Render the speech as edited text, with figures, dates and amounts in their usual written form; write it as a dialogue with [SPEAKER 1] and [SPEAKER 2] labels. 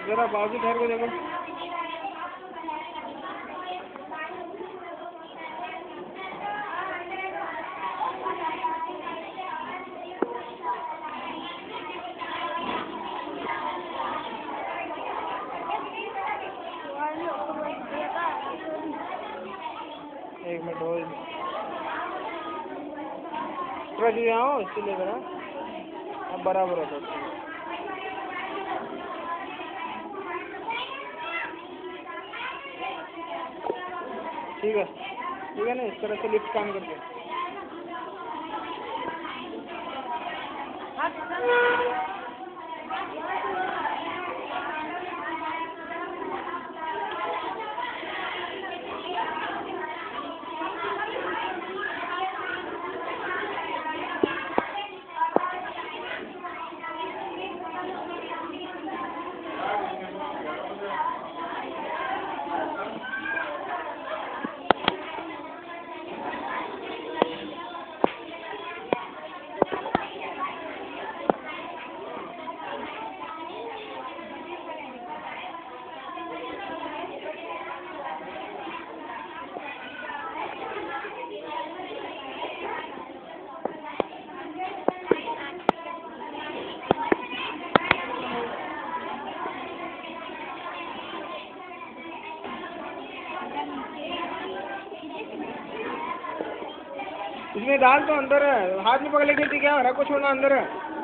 [SPEAKER 1] जरा बाजू ठहर के देखो। एक मिनट हो थोड़ा जी आओ इसलिए जरा अब बराबर है। ठीक है ना, इस तरह से लिफ्ट काम करके। इसमें डाल तो अंदर है, हाथ में पकड़ लेके क्या रखो, छोड़ना अंदर है।